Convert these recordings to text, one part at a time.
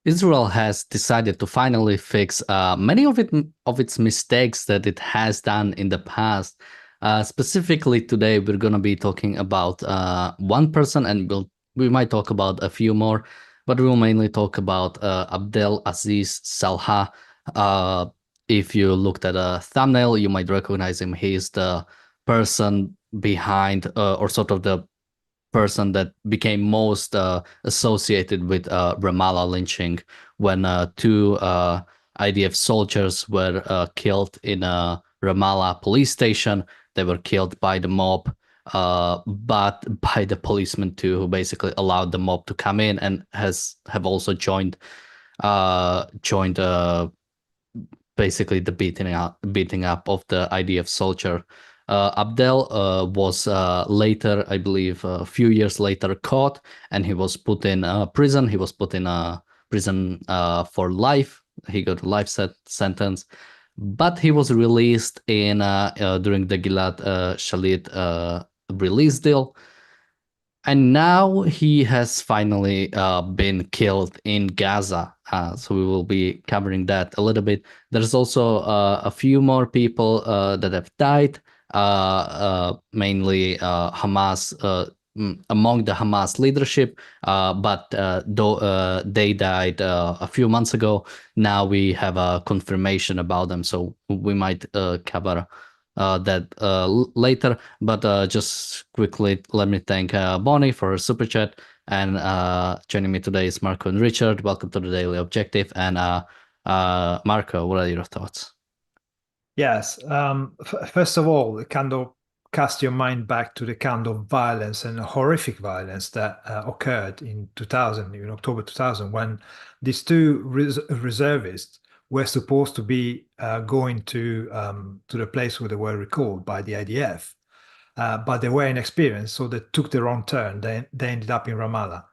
Israel has decided to finally fix many of its mistakes that it has done in the past. Specifically, today we're going to be talking about one person, and we might talk about a few more, but we'll mainly talk about Abdel Aziz Salha. If you looked at a thumbnail, you might recognize him. He's the person behind, or sort of the person that became most associated with Ramallah lynching, when two IDF soldiers were killed in a Ramallah police station. They were killed by the mob, but by the policemen too, who basically allowed the mob to come in and have also joined basically the beating up of the IDF soldier. Abdel was later, I believe, a few years later, caught, and he was put in prison. He was put in prison for life. He got a life sentence, but he was released in during the Gilad Shalit release deal. And now he has finally been killed in Gaza. So we will be covering that a little bit. There's also a few more people that have died, mainly Hamas, among the Hamas leadership, but though they died a few months ago, now we have a confirmation about them. So we might cover that later, but just quickly let me thank Bonnie for her super chat, and joining me today is Marco and Richard. Welcome to the Daily Objective. And Marco, what are your thoughts? Yes, first of all, kind of cast your mind back to the kind of violence and horrific violence that occurred in 2000, in October 2000, when these two reservists were supposed to be going to the place where they were recalled by the IDF, but they were inexperienced, so they took the wrong turn. They ended up in Ramallah.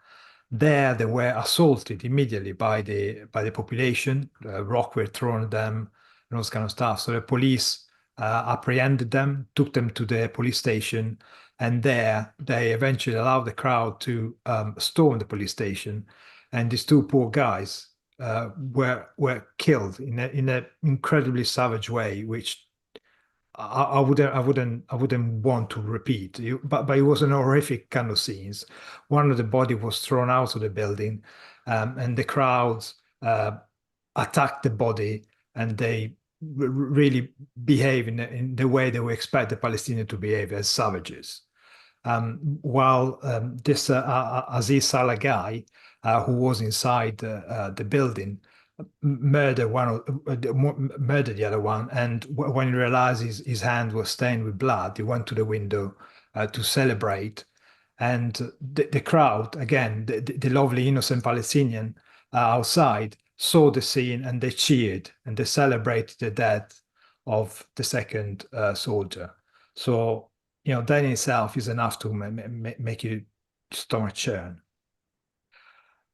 There, they were assaulted immediately by the population. Rock were thrown at them, and all this kind of stuff. So the police apprehended them, took them to the police station, and there they eventually allowed the crowd to storm the police station. And these two poor guys were killed in an incredibly savage way, which I wouldn't want to repeat. But it was an horrific kind of scenes. One of the body was thrown out of the building, and the crowds attacked the body, and they really behave in the way they would expect the Palestinians to behave, as savages. While this Aziz Saleh guy, who was inside the building, murdered the other one, and when he realized his hand was stained with blood, he went to the window to celebrate. And the crowd, again, the lovely innocent Palestinian outside, saw the scene, and they cheered and they celebrated the death of the second soldier. So, that in itself is enough to make your stomach churn.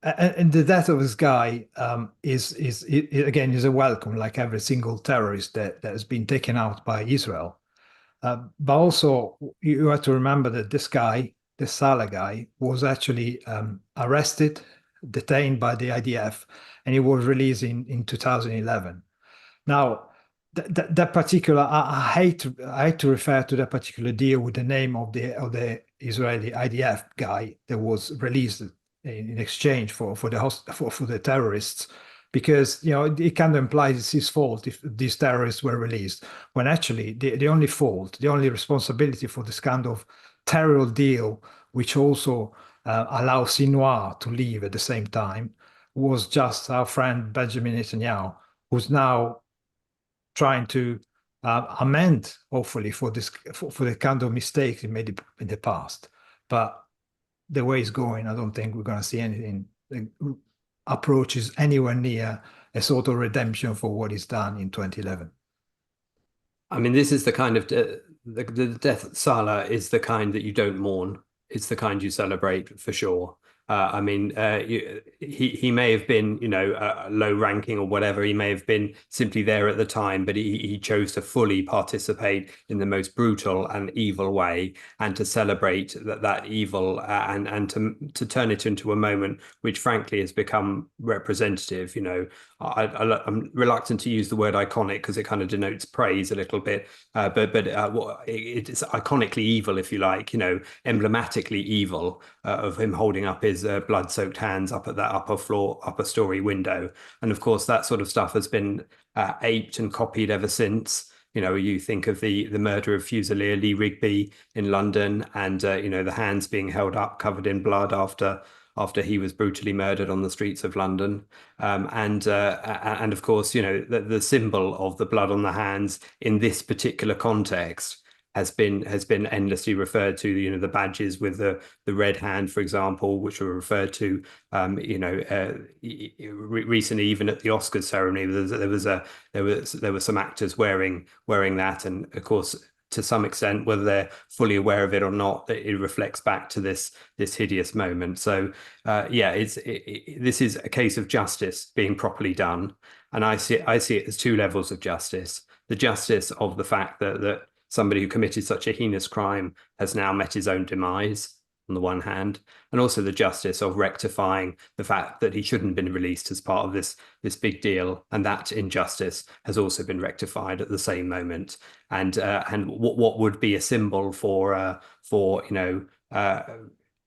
And the death of this guy is again a welcome, like every single terrorist that has been taken out by Israel. But also you have to remember that this guy, the Saleh guy, was actually arrested, detained by the IDF, and he was released in 2011. Now, that particular, I hate to refer to that particular deal with the name of the Israeli IDF guy that was released in exchange for the terrorists, because it kind of implies it's his fault if these terrorists were released, when actually the only fault, the only responsibility for this kind of terror deal, which also allows Sinwar to leave at the same time, was just our friend Benjamin Netanyahu, who's now trying to amend, hopefully, for the kind of mistakes he made in the past. But the way it's going, I don't think we're going to see anything that approaches anywhere near a sort of redemption for what he's done in 2011. I mean, this is the kind of the death of Saleh is the kind that you don't mourn. It's the kind you celebrate, for sure. I mean, he may have been, low ranking or whatever. He may have been simply there at the time, but he chose to fully participate in the most brutal and evil way, and to celebrate that evil, and to turn it into a moment which, frankly, has become representative. I'm reluctant to use the word iconic because it kind of denotes praise a little bit, but it's iconically evil, if you like, emblematically evil, of him holding up his blood-soaked hands up at that upper story window. And of course, that sort of stuff has been aped and copied ever since. You think of the murder of Fusilier Lee Rigby in London, and the hands being held up covered in blood after he was brutally murdered on the streets of London. And of course, the symbol of the blood on the hands in this particular context has been endlessly referred to. The badges with the red hand, for example, which were referred to recently, even at the Oscars ceremony. There were some actors wearing that, and of course, to some extent, whether they're fully aware of it or not, it reflects back to this hideous moment. So this is a case of justice being properly done, and I see it as two levels of justice: the justice of the fact that somebody who committed such a heinous crime has now met his own demise, on the one hand, and also the justice of rectifying the fact that he shouldn't have been released as part of this big deal, and that injustice has also been rectified at the same moment. And what would be a symbol for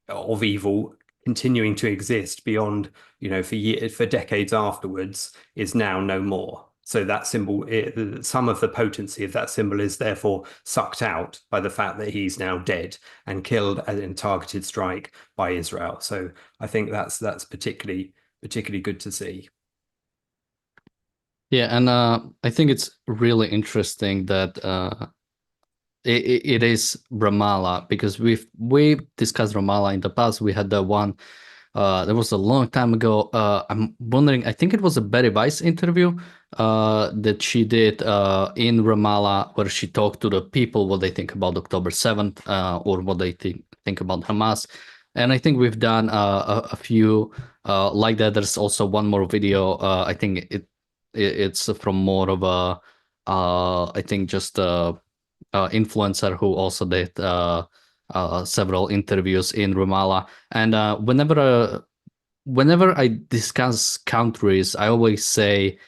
of evil continuing to exist beyond, for decades afterwards, is now no more. So that symbol, some of the potency of that symbol is therefore sucked out by the fact that he's now dead and killed in targeted strike by Israel. So I think that's particularly good to see. Yeah, and I think it's really interesting that it is Ramallah, because we discussed Ramallah in the past. We had the one that was a long time ago. I'm wondering, I think it was a Betty Weiss interview that she did in Ramallah, where she talked to the people what they think about October 7th, or what they think about Hamas. And I think we've done a few like that. There's also one more video. I think it's from more of a I think just influencer who also did several interviews in Ramallah. And whenever I discuss countries, I always say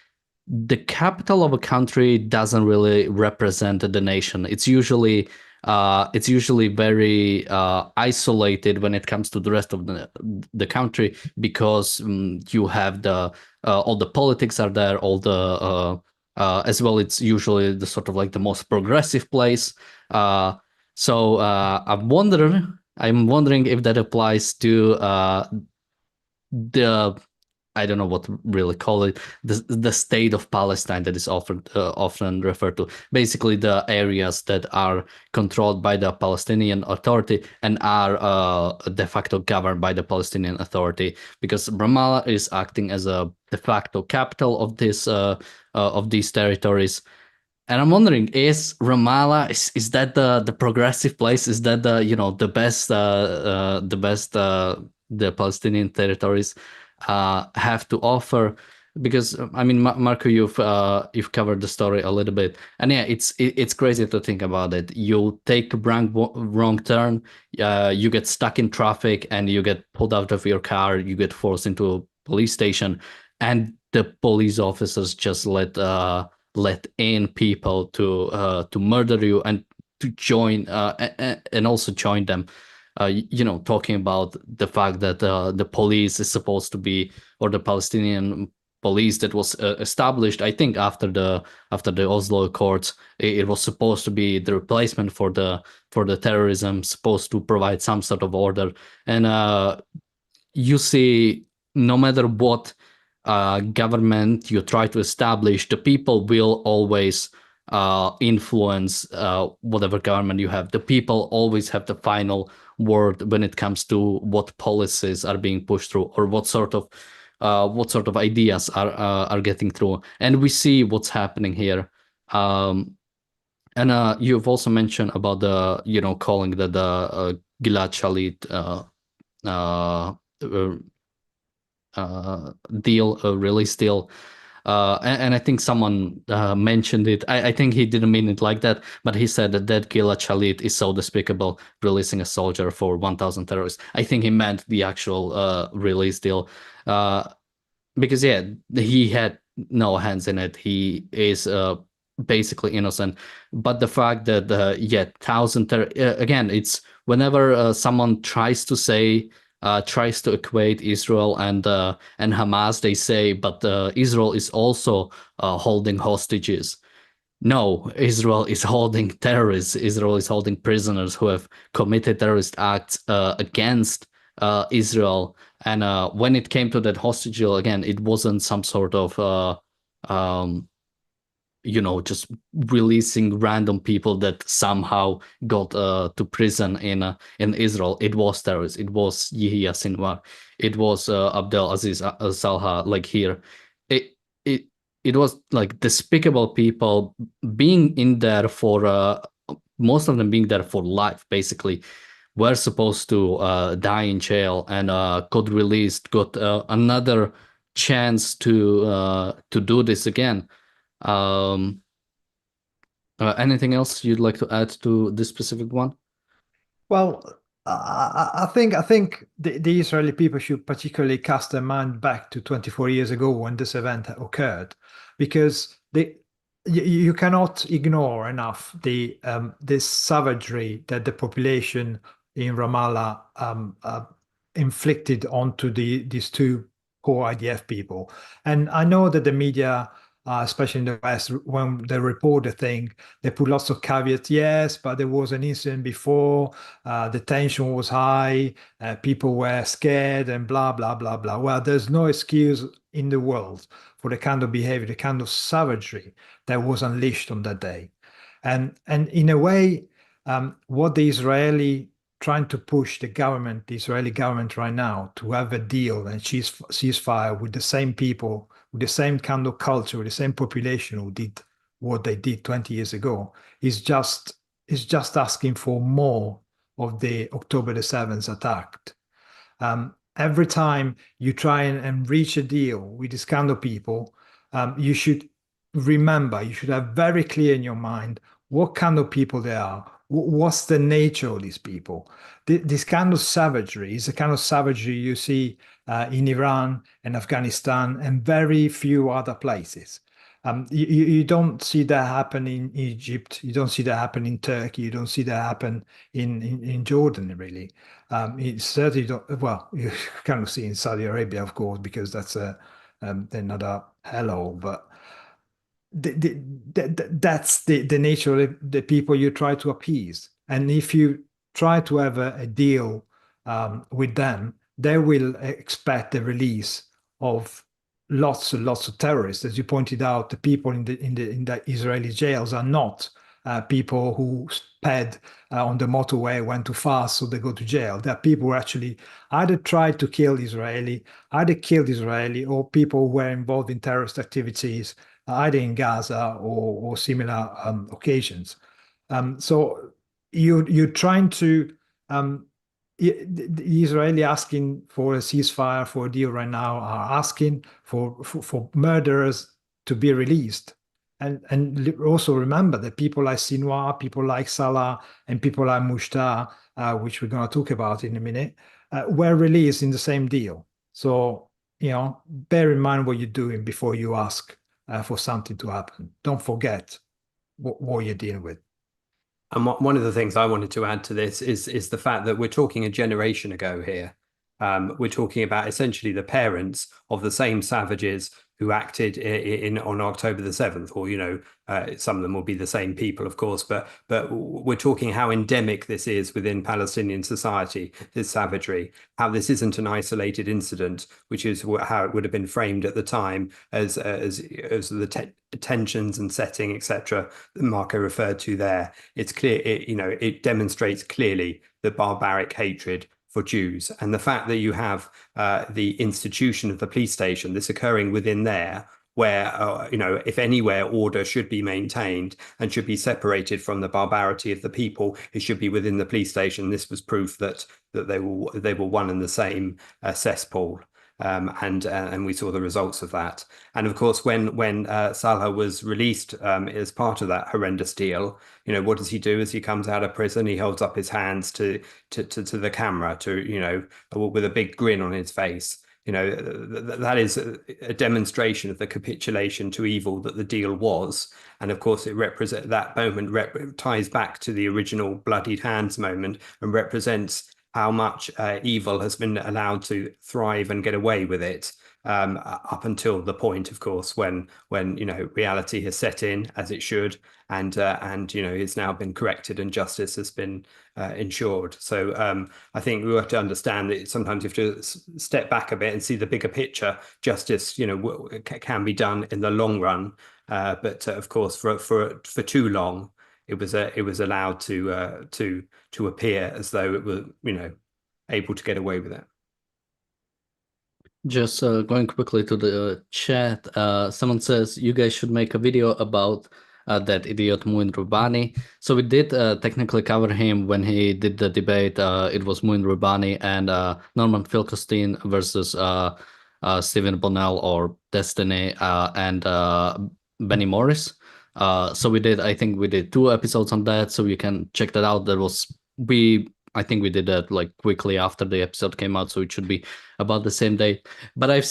the capital of a country doesn't really represent the nation. It's usually very isolated when it comes to the rest of the country, because you have all the politics are there, all the as well. It's usually the sort of like the most progressive place. So I'm wondering if that applies to the, I don't know what to really call it, the state of Palestine that is often referred to. Basically, the areas that are controlled by the Palestinian Authority and are de facto governed by the Palestinian Authority, because Ramallah is acting as a de facto capital of these territories. And I'm wondering, is Ramallah, is that the progressive place? Is that the best the Palestinian territories have to offer? Because I mean, Marco, you've covered the story a little bit, and yeah, it's crazy to think about it. You take a wrong turn, you get stuck in traffic, and you get pulled out of your car. You get forced into a police station, and the police officers just let in people to murder you and to join and also join them. Talking about the fact that the police is supposed to be, or the Palestinian police that was established, I think after the Oslo Accords, it was supposed to be the replacement for the terrorism, supposed to provide some sort of order. And you see, no matter what government you try to establish, the people will always influence whatever government you have. The people always have the final word when it comes to what policies are being pushed through, or what sort of ideas are getting through. And we see what's happening here. And you've also mentioned about the calling the Gilad Shalit deal, release deal. And I think someone mentioned it. I think he didn't mean it like that, but he said that Gilad Shalit is so despicable, releasing a soldier for 1,000 terrorists. I think he meant the actual release deal, because yeah, he had no hands in it. He is basically innocent. But the fact that again, it's whenever someone tries to say, tries to equate Israel and Hamas, they say, but Israel is also holding hostages. No, Israel is holding terrorists. Israel is holding prisoners who have committed terrorist acts against Israel. And when it came to that hostage deal, again, it wasn't some sort of just releasing random people that somehow got to prison in Israel. It was terrorists. It was Yahya Sinwar. It was Abdel Aziz Salha. Like here, it it it was like despicable people being in there for most of them being there for life. Basically, were supposed to die in jail and got released, got another chance to do this again. Anything else you'd like to add to this specific one? Well, I think the Israeli people should particularly cast their mind back to 24 years ago when this event occurred, because you cannot ignore enough the this savagery that the population in Ramallah inflicted onto these two poor IDF people. And I know that the media, especially in the West, when they report the thing, they put lots of caveats. Yes, but there was an incident before. The tension was high. People were scared and blah, blah, blah, blah. Well, there's no excuse in the world for the kind of behavior, the kind of savagery that was unleashed on that day. And in a way, what the Israeli trying to push the Israeli government right now to have a deal and ceasefire with the same people, with the same kind of culture, with the same population who did what they did 20 years ago, is just asking for more of the October the 7th attack. Every time you try and reach a deal with this kind of people, you should remember, you should have very clear in your mind what kind of people they are. What's the nature of these people? This kind of savagery is the kind of savagery you see in Iran and Afghanistan and very few other places. You don't see that happen in Egypt. You don't see that happen in Turkey. You don't see that happen in Jordan, really. It certainly don't. Well, you kind of see in Saudi Arabia, of course, because that's another hello. But that's the nature of the people you try to appease. And if you try to have a deal with them, they will expect the release of lots and lots of terrorists. As you pointed out, the people in the Israeli jails are not people who sped on the motorway, went too fast, so they go to jail. There are people who actually either tried to kill Israeli, either killed Israeli, or people who were involved in terrorist activities, either in Gaza or similar occasions. So you're trying to the Israeli asking for a ceasefire, for a deal right now, are asking for murderers to be released. And also remember that people like Sinwar, people like Salha, and people like Mushtar, which we're going to talk about in a minute, were released in the same deal. So, bear in mind what you're doing before you ask for something to happen. Don't forget what you're dealing with. And one of the things I wanted to add to this is the fact that we're talking a generation ago here. We're talking about essentially the parents of the same savages who acted on October the 7th, or some of them will be the same people, of course, but we're talking how endemic this is within Palestinian society, this savagery, how this isn't an isolated incident, which is how it would have been framed at the time as the tensions and setting, etc., that Marco referred to there. It's clear, it demonstrates clearly the barbaric hatred for Jews, and the fact that you have the institution of the police station, this occurring within there, where, if anywhere order should be maintained and should be separated from the barbarity of the people, it should be within the police station. This was proof that they were one and the same cesspool. And we saw the results of that. And of course, when Salha was released as part of that horrendous deal, what does he do as he comes out of prison? He holds up his hands to the camera, with a big grin on his face. That is a demonstration of the capitulation to evil that the deal was. And of course, that moment ties back to the original bloodied hands moment and represents how much evil has been allowed to thrive and get away with it, up until the point, of course, when reality has set in, as it should, and it's now been corrected and justice has been ensured. So I think we have to understand that sometimes you have to step back a bit and see the bigger picture. Justice, can be done in the long run, but of course, for too long, it was allowed to appear as though it was, able to get away with it. Just going quickly to the chat, someone says you guys should make a video about that idiot Muin Rubani. So we did technically cover him when he did the debate. It was Muin Rubani and Norman Finkelstein versus Stephen Bonnell or Destiny and Benny Morris. So I think we did 2 episodes on that, so you can check that out. I think we did that like quickly after the episode came out, so it should be about the same date. But I've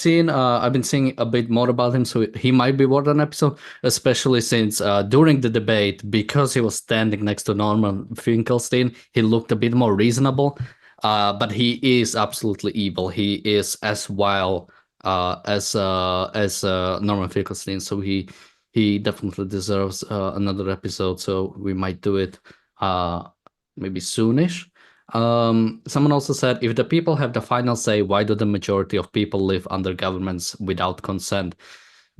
been seeing a bit more about him, so he might be worth an episode, especially since during the debate, because he was standing next to Norman Finkelstein, he looked a bit more reasonable. But he is absolutely evil. He is as wild as Norman Finkelstein, so he definitely deserves another episode. So we might do it maybe soonish. Someone also said, if the people have the final say, why do the majority of people live under governments without consent?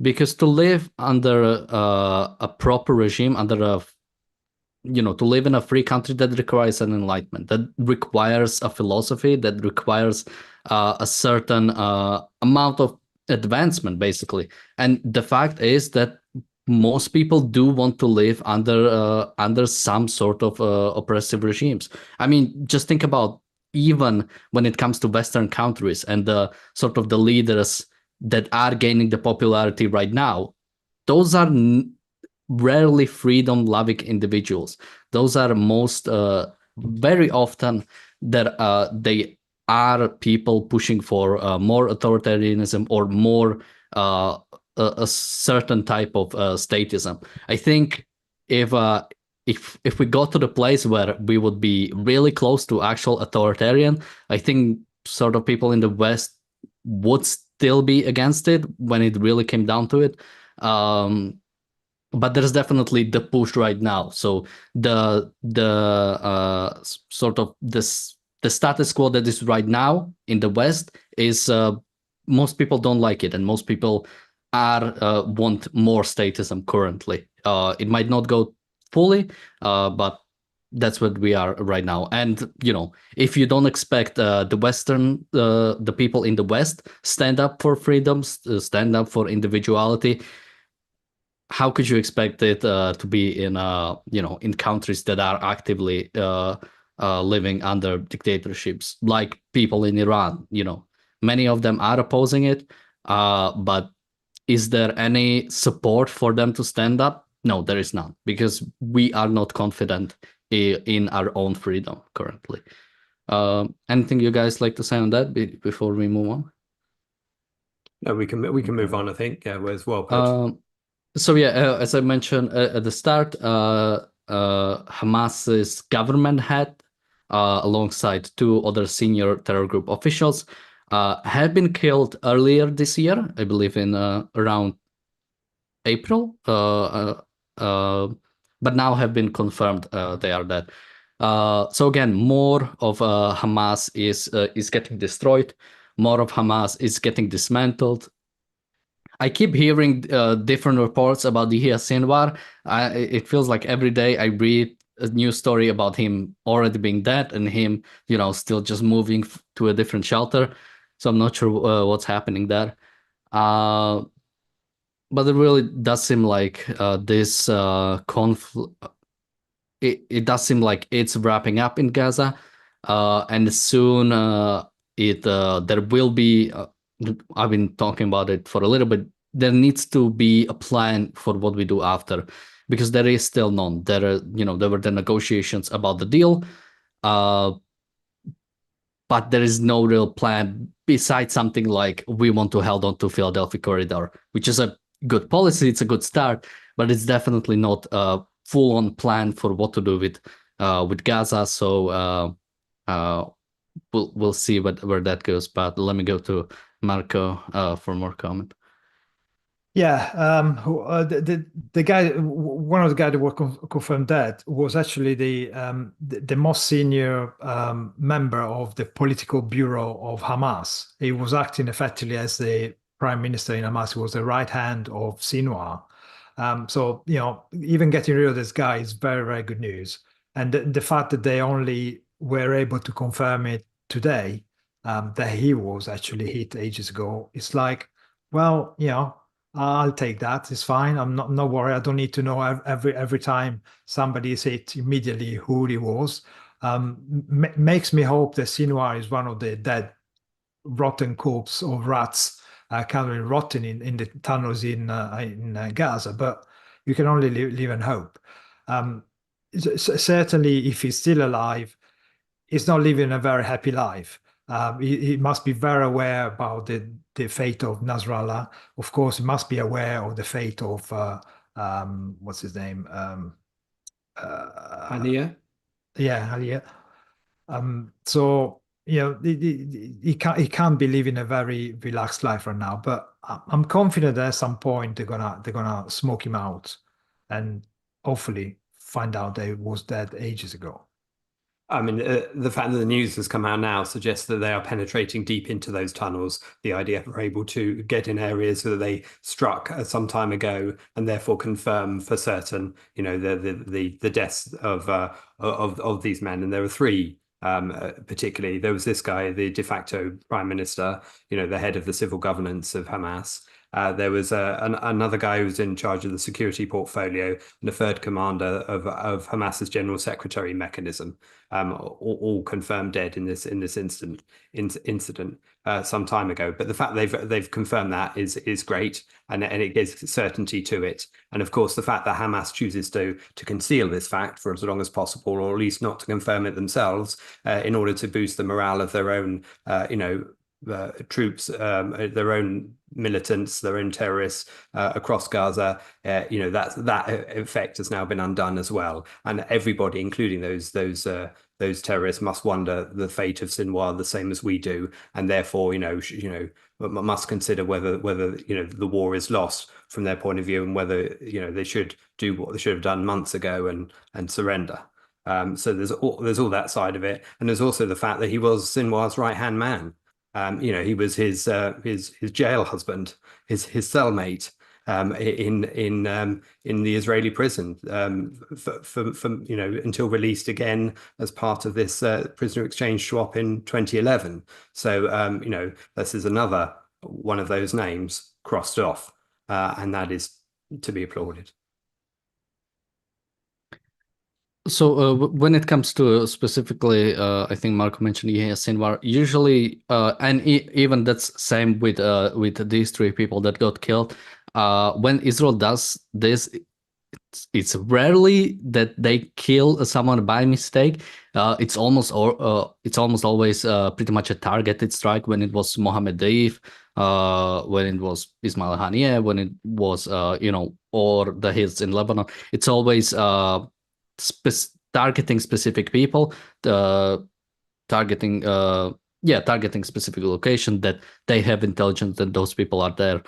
Because to live under a proper regime, to live in a free country, that requires an enlightenment, that requires a philosophy, that requires a certain amount of advancement, basically. And the fact is that most people do want to live under some sort of oppressive regimes. I mean, just think about, even when it comes to Western countries and the sort of the leaders that are gaining the popularity right now, those are rarely freedom-loving individuals. Those are most very often that they are people pushing for more authoritarianism or more a certain type of statism. I think if we got to the place where we would be really close to actual authoritarian, I think sort of people in the West would still be against it when it really came down to it. But there's definitely the push right now. So the sort of the status quo that is right now in the West is most people don't like it, and most people want more statism currently. It might not go fully, but that's what we are right now. And if you don't expect the people in the West stand up for freedoms, stand up for individuality, how could you expect it to be in in countries that are actively living under dictatorships, like people in Iran? Many of them are opposing it, but is there any support for them to stand up? No, there is none, because we are not confident in our own freedom currently. Anything you guys like to say on that before we move on? No, we can move on, I think. Yeah, as well put. So yeah, as I mentioned at the start, Hamas's government head, alongside 2 other senior terror group officials, have been killed earlier this year, I believe in around April, but now have been confirmed they are dead. So again, more of Hamas is getting destroyed. More of Hamas is getting dismantled. I keep hearing different reports about Yahya Sinwar. It feels like every day I read a new story about him already being dead and him, still just moving to a different shelter. So I'm not sure what's happening there. But But it really does seem like this conflict. It does seem like it's wrapping up in Gaza, and soon there will be. I've been talking about it for a little bit. There needs to be a plan for what we do after, because there is still none. There were the negotiations about the deal, but there is no real plan besides something like we want to hold on to Philadelphia corridor, which is a good policy. It's a good start, but it's definitely not a full-on plan for what to do with Gaza. So we'll see where that goes. But let me go to Marco for more comment. Yeah, the guy, one of the guys that were confirmed dead was actually the most senior member of the political bureau of Hamas. He was acting effectively as the prime minister in Hamas. He was the right hand of Sinwar. So even getting rid of this guy is very, very good news. And the fact that they only were able to confirm it today, that he was actually hit ages ago, it's like, well, I'll take that. It's fine. I'm not worried. I don't need to know every time somebody is hit immediately who he was. Makes me hope that Sinwar is one of the dead, rotten corpse of rats kind of rotting in the tunnels in Gaza. But you can only live and hope. Certainly, if he's still alive, he's not living a very happy life. He must be very aware about the fate of Nasrallah. Of course, he must be aware of the fate of what's his name? Haniyeh? Yeah, Haniyeh. So he can't be living a very relaxed life right now. But I'm confident that at some point they're gonna smoke him out, and hopefully find out that he was dead ages ago. I mean, the fact that the news has come out now suggests that they are penetrating deep into those tunnels. The IDF are able to get in areas that they struck some time ago, and therefore confirm for certain, the deaths of these men. And there are three. Particularly, there was this guy, the de facto prime minister, the head of the civil governance of Hamas. There was another guy who was in charge of the security portfolio, and a third commander of Hamas's general secretary mechanism, all confirmed dead in this incident some time ago. But the fact they've confirmed that is great, and it gives certainty to it. And of course, the fact that Hamas chooses to conceal this fact for as long as possible, or at least not to confirm it themselves, in order to boost the morale of their own, troops, their own militants, their own terrorists across Gaza, that effect has now been undone as well. And everybody, including those terrorists, must wonder the fate of Sinwar the same as we do, and therefore, must consider whether the war is lost from their point of view, and whether they should do what they should have done months ago and surrender. So there's all that side of it, and there's also the fact that he was Sinwar's right-hand man. He was his jail husband, his cellmate in the Israeli prison for until released again as part of this prisoner exchange swap in 2011. So this is another one of those names crossed off, and that is to be applauded. So when it comes to specifically, I think Marco mentioned Yahya Sinwar, usually, and even that's same with these three people that got killed. When Israel does this, it's rarely that they kill someone by mistake. It's almost always pretty much a targeted strike. When it was Mohammed Deif, when it was Ismail Haniyeh, when it was or the hits in Lebanon, it's always targeting specific people, targeting specific location that they have intelligence that those people are there.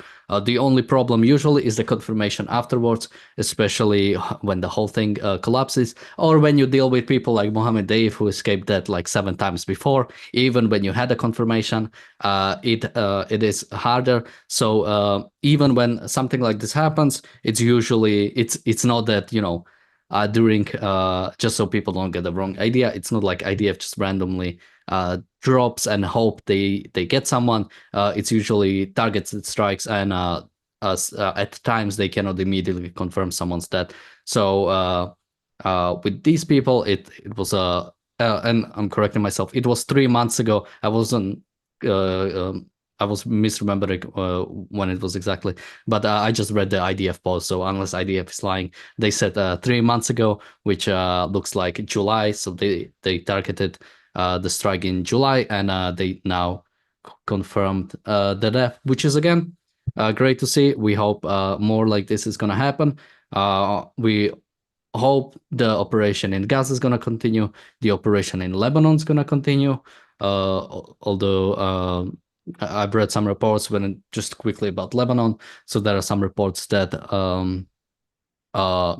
The only problem usually is the confirmation afterwards, especially when the whole thing collapses, or when you deal with people like Mohammed Deif, who escaped death like 7 times before. Even when you had a confirmation, it is harder. So even when something like this happens, it's usually it's not that during just so people don't get the wrong idea. It's not like IDF just randomly drops and hope they get someone. It's usually targeted strikes, and at times they cannot immediately confirm someone's dead. So with these people, it was and I'm correcting myself. It was 3 months ago. I wasn't. I was misremembering when it was exactly, but I just read the IDF post. So unless IDF is lying, they said 3 months ago, which looks like July. So they targeted the strike in July, and they now confirmed the death, which is again great to see. We hope more like this is gonna happen. We hope the operation in Gaza is gonna continue. The operation in Lebanon is gonna continue. Although I've read some reports just quickly about Lebanon. So there are some reports that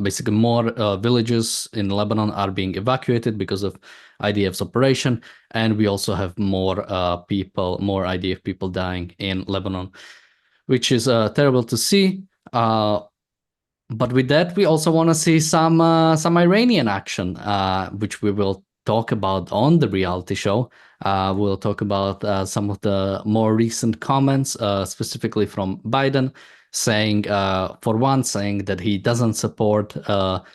basically more villages in Lebanon are being evacuated because of IDF's operation, and we also have more IDF people dying in Lebanon, which is terrible to see. But with that, we also want to see some Iranian action, which we will talk about on the reality show. We'll talk about some of the more recent comments, specifically from Biden, saying that he doesn't support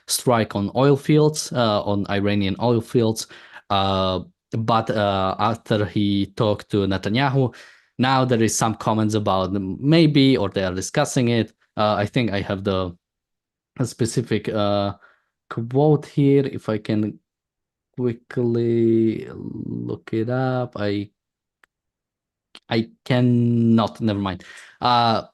strike on oil fields, on Iranian oil fields. But after he talked to Netanyahu, now there is some comments about maybe, or they are discussing it. I think I have a specific quote here. If I can quickly look it up, I cannot. Never mind. But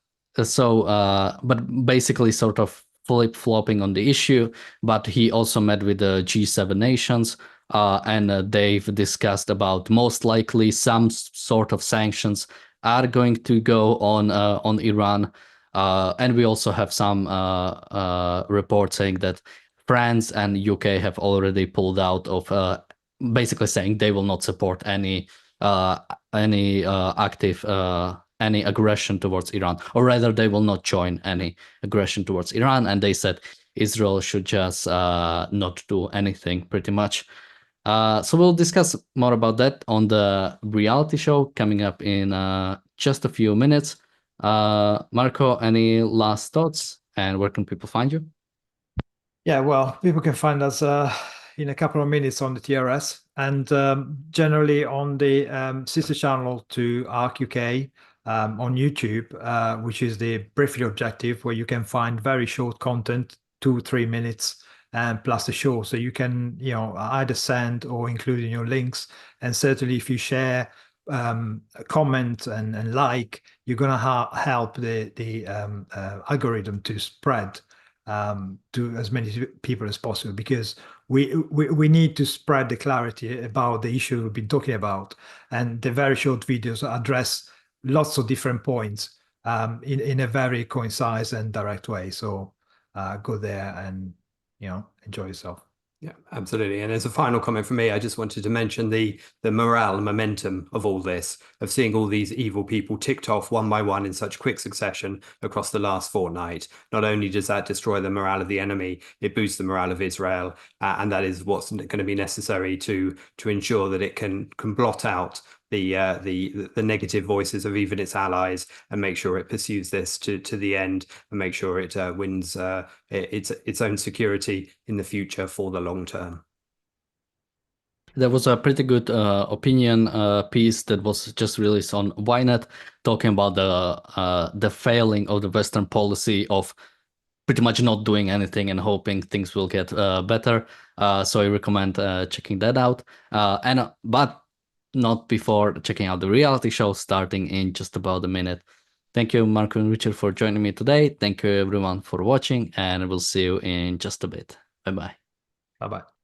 basically, sort of flip-flopping on the issue. But he also met with the G7 nations, and they've discussed about most likely some sort of sanctions are going to go on Iran. And we also have some reports saying that France and UK have already pulled out of, basically saying they will not support any active any aggression towards Iran, or rather they will not join any aggression towards Iran. And they said Israel should just not do anything, pretty much. So we'll discuss more about that on the reality show coming up in just a few minutes. Marco, any last thoughts, and where can people find you? Yeah, well, people can find us in a couple of minutes on the TRS, and generally on the sister channel to ARCUK on YouTube, which is the Briefly Objective, where you can find very short content, 2-3 minutes, and plus the show. So you can, either send or include in your links. And certainly if you share, comment and like, you're going to help the algorithm to spread to as many people as possible, because we need to spread the clarity about the issue we've been talking about. And the very short videos address lots of different points in a very concise and direct way. So go there and enjoy yourself. Yeah, absolutely. And as a final comment from me, I just wanted to mention the morale and momentum of all this, of seeing all these evil people ticked off one by one in such quick succession across the last fortnight. Not only does that destroy the morale of the enemy, it boosts the morale of Israel, and that is what's going to be necessary to ensure that it can blot out the negative voices of even its allies, and make sure it pursues this to the end, and make sure it wins its own security in the future for the long term. There was a pretty good opinion piece that was just released on Ynet, talking about the failing of the Western policy of pretty much not doing anything and hoping things will get better. So I recommend checking that out. But not before checking out the reality show, starting in just about a minute. Thank you, Marco and Richard, for joining me today. Thank you, everyone, for watching, and we'll see you in just a bit. Bye-bye. Bye-bye.